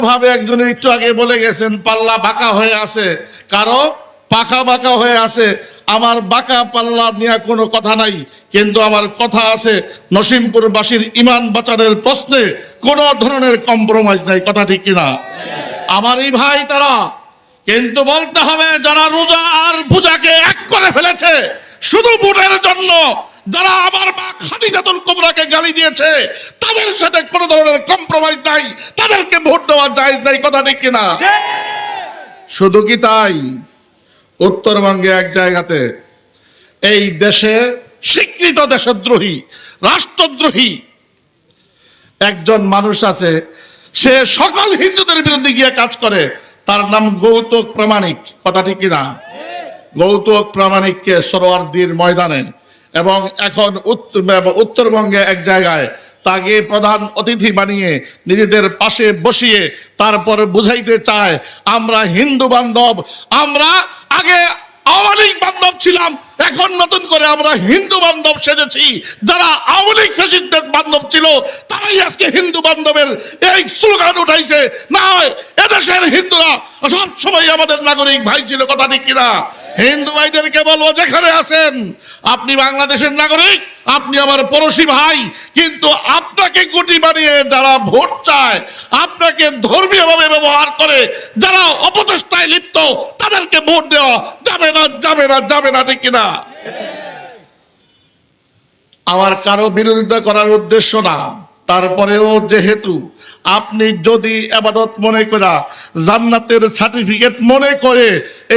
ভাবে একজন একটু আগে বলে গেছেন পাল্লা বাঁকা হয়ে আছে, কারো পাখা বাঁকা হয়ে আছে। আমার বাঁকা পাল্লা নিয়ে কোনো কথা নাই, কিন্তু আমার কথা আছে নসিমপুরবাসীর ইমান বাঁচানোর প্রশ্নে কোনো ধরনের কম্প্রোমাইজ নাই। কথা ঠিক কিনা? আমার এই ভাই তারা, কিন্তু বলতে হবে যারা রোজা আর পূজাকে এক করে ফেলেছে শুধু ভোটের জন্য, যারা আমার মা খাদিজাতুল কুবরাকে গালি দিয়েছে তাদের সাথে কোনো ধরনের কম্প্রোমাইজ নাই, তাদেরকে ভোট দেওয়া জায়েজ নাই। কথা ঠিক কিনা? শুধু কি তাই, উত্তরবঙ্গে এক জায়গাতে এই দেশে স্বীকৃত দেশদ্রোহী রাষ্ট্রদ্রোহী একজন মানুষ আছে, সে সকল হিন্দুদের বিরুদ্ধে গিয়ে কাজ করে, তার নাম গৌতম প্রামাণিক। কথা ঠিক কিনা? গৌতম প্রামাণিককে সরোয়ারদীর ময়দানে এবং এখন উত্তরবঙ্গে এক জায়গায় তাকে প্রধান অতিথি বানিয়ে নিজেদের পাশে বসিয়ে তারপর বুঝাইতে চায় আমরা হিন্দু বান্ধব, আমরা আগে আওয়ামী লীগ বান্ধব ছিলাম, এখন নতুন করে আমরা হিন্দু বান্ধব সেজেছি। যারা আওয়ামী লীগ ফ্যাসিস্টদের বান্ধব ছিল তারাই আজকে হিন্দু বান্ধবের এই স্লোগান উঠাইছে। না হয় এদেশের হিন্দুরা সব সময় আমাদের নাগরিক ভাই ছিল। কথা ঠিক কিনা? হিন্দু ভাইদেরকে বলবো, যেখানে আছেন আপনি বাংলাদেশের নাগরিক, আপনি আমার পড়োশী ভাই, কিন্তু আপনাকে গুটি বানিয়ে যারা ভোট চায়, আপনাকে ধর্মীয়ভাবে ব্যবহার করে যারা অপচেষ্টায় লিপ্ত, তাদেরকে ভোট দেওয়া যাবে না, যাবে না, যাবে না। ঠিক কিনা? আমার কারো বিরোধিতা করার উদ্দেশ্য না, তারপরেও যেহেতু আপনি যদি ইবাদত মনে করা জান্নাতের সার্টিফিকেট মনে করে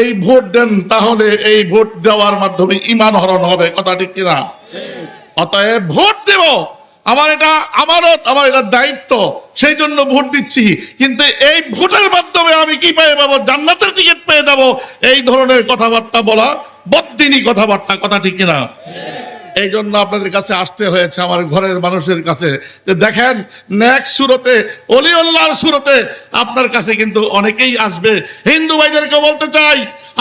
এই ভোট দেন, তাহলে এই ভোট দেওয়ার মাধ্যমে ঈমান হরণ হবে। কথা ঠিক কিনা? অতএব ভোট দেব, আমার এটা আমানত, আমার এটা দায়িত্ব, সেই জন্য ভোট দিচ্ছি। কিন্তু এই ভোটের মাধ্যমে আমি কি পেয়ে যাবো? জান্নাতের টিকিট পেয়ে যাব, এই ধরনের কথাবার্তা বলা বদ্দিনী কথাবার্তা। কথা ঠিক কিনা? এই জন্য আপনাদের কাছে আসতে হয়েছে, আমার ঘরের মানুষের কাছে, যে দেখেন নেক্সট সুরতে অলিউল্লাহর সুরতে আপনার কাছে কিন্তু অনেকেই আসবে। হিন্দু ভাইদেরকে বলতে চাই,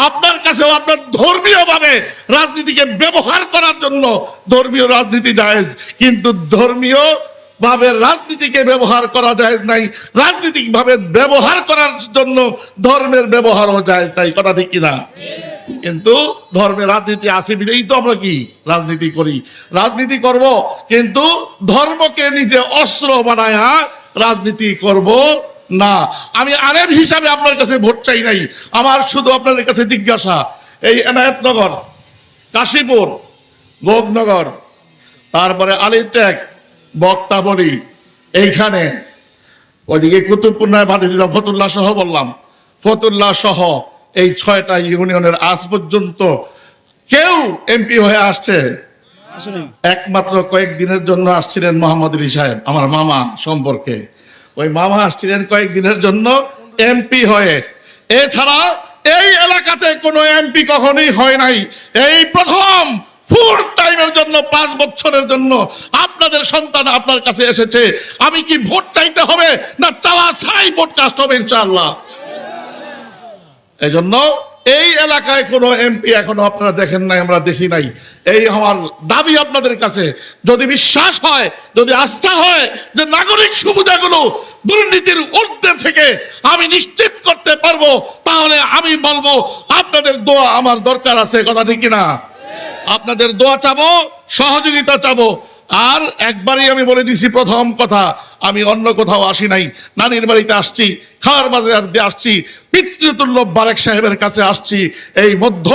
আপনার কাছেও আপনার ধর্মীয় ভাবে রাজনীতিকে ব্যবহার করার জন্য ধর্মীয় রাজনীতি জায়েজ, কিন্তু ধর্মীয় ভাবে রাজনীতিকে ব্যবহার করা জায়েজ নাই, রাজনৈতিক ভাবে ব্যবহার করার জন্য ধর্মের ব্যবহারও জায়েজ নাই। কথা ঠিক কিনা? কিন্তু ধর্মে রাজনীতি আছে বিধেই তো আমরা কি রাজনীতি করি, রাজনীতি করব, কিন্তু ধর্মকে নিজে অস্ত্র বানায়া রাজনীতি করব না। আমি আলেম হিসাবে আপনার কাছে ভোট চাই নাই, আমার শুধু আপনাদের কাছে জিজ্ঞাসা, এই এনায়েতনগর, কাশীপুর, ভোগনগর, তারপরে আলিটেক, বক্তাবলী, এইখানে ওইদিকে কুতুবপুর বাদে দিলাম, ফতুল্লাহ সহ বললাম, ফতুল্লাহ সহ এই 6টা ইউনিয়নের আজ পর্যন্ত কেউ এমপি হয়ে আসছে? একমাত্র কয়েকদিনের জন্য আসছিলেন মোহাম্মদ আলী সাহেব, আমার মামা সম্পর্কে, ওই মামা আসছিলেন কয়েকদিনের জন্য এমপি হয়ে। এছাড়া এই এলাকাতে কোনো এমপি কখনোই হয় নাই। এই প্রথম ফুল টাইমের জন্য 5 বছরের জন্য আপনাদের সন্তান আপনার কাছে এসেছে। আমি কি ভোট চাইতে হবে না চাওয়া ছাই ভোট কাস্ট হবে? ইনশাআল্লাহ। এই জন্য এই এলাকায় কোনো এমপি এখনো আপনারা দেখেন নাই, আমরা দেখি নাই। এই আমার দাবি আপনাদের কাছে, যদি বিশ্বাস হয়, যদি আস্থা হয় যে নাগরিক সুবিধাগুলো দুর্নীতির ঊর্ধ্বে থেকে আমি নিশ্চিত করতে পারবো, তাহলে আমি বলবো আপনাদের দোয়া আমার দরকার আছে। কথা ঠিক কিনা? আপনাদের দোয়া চাবো, সহযোগিতা চাবো। আর একবারই আমি বলে দিছি, প্রথম কথা, আমি অন্য কোথাও আসি নাই, নানির বাড়িতে আসছি, খাওয়ার বাজার দিয়ে আসছি, পিতৃতুল্য বারেক সাহেবের কাছে আসছি, এই মধ্য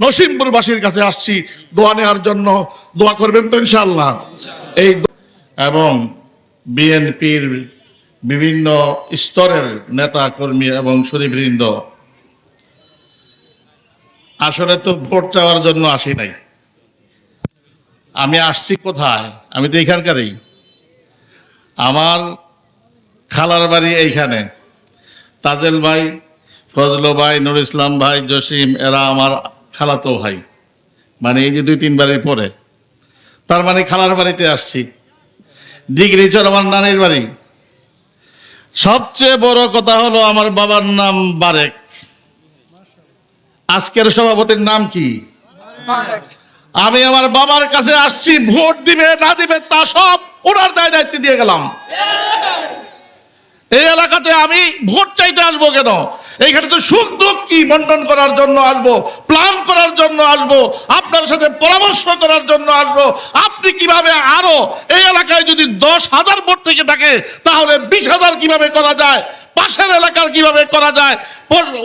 নসিমপুরবাসীর কাছে আসছি দোয়া নেওয়ার জন্য। দোয়া করবেন তো ইনশাআল্লাহ? এই এবং বিএনপির বিভিন্ন স্তরের নেতা কর্মী এবং সুধীবৃন্দ, আসলে তো ভোট চাওয়ার জন্য আসি নাই, আমি আসছি কোথায়? আমি তো এইখানকারই, আমার খালার বাড়ি এইখানে। তাজেল ভাই, ফজল ভাই, নুর ইসলাম ভাই, জসিম, এরা আমার খালাতো ভাই, মানে এই যে 2-3 বাড়ির পরে, তার মানে খালার বাড়িতে আসছি। ডিগ্রিচর আমার নানির বাড়ি। সবচেয়ে বড় কথা হলো আমার বাবার নাম বারেক। আজকের সভাপতির নাম কি? আমি আমার বাবার কাছে আসছি, ভোট দিবে না দিবে তা সব ওনার দায় দায়িত্ব দিয়ে গেলাম। এই এলাকাতে আমি ভোট চাইতে আসবো কেন? এইখানে তো সুখ দুঃখ কি বন্টন করার জন্য আসবো, প্ল্যান করার জন্য আসবো, আপনার সাথে পরামর্শ করার জন্য আসবো। আপনি কিভাবে আরো এই এলাকায় যদি 10,000 ভোট থেকে থাকে তাহলে 20,000 কিভাবে করা যায়, পাশের এলাকার কিভাবে করা যায়,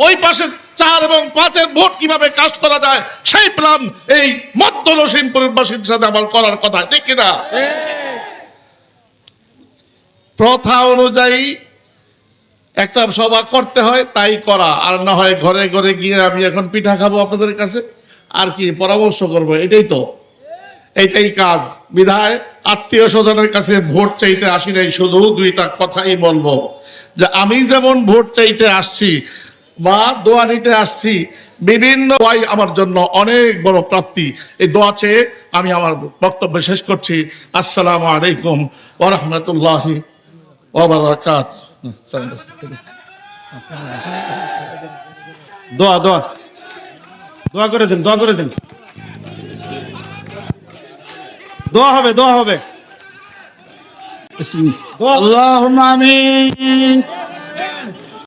ওই পাশে 4 এবং 5-এর ভোট কিভাবে কাস্ট করা যায়, সেই প্ল্যান এই মধ্য নসিমপুরের বাসীর সাথে আমার করার কথা, ঠিক কিনা? প্রথা অনুযায়ী একটা সভা করতে হয়, তাই করা, আর না হয় ঘরে ঘরে গিয়ে আমি এখন পিঠা খাবো আপনাদের কাছে আর কি পরামর্শ করবো, এইটাই কাজ। বিধায় আত্মীয় স্বজনের কাছে ভোট চাইতে আসি নাই, শুধু 2টা কথাই বলবো যে আমি যেমন ভোট চাইতে আসছি বা দোয়া নিতে আসছি, বিভিন্ন দোয়াই আমার জন্য অনেক বড় প্রাপ্তি। এই দোয়া চেয়ে আমি আমার বক্তব্য শেষ করছি। আসসালামু আলাইকুম ওয়া রাহমাতুল্লাহি ওয়া বারাকাতুহু। দোয়া দোয়া দোয়া করে দেন, দোয়া করে দেন, দোয়া হবে, দোয়া হবে। আল্লাহুম্মা আমিন।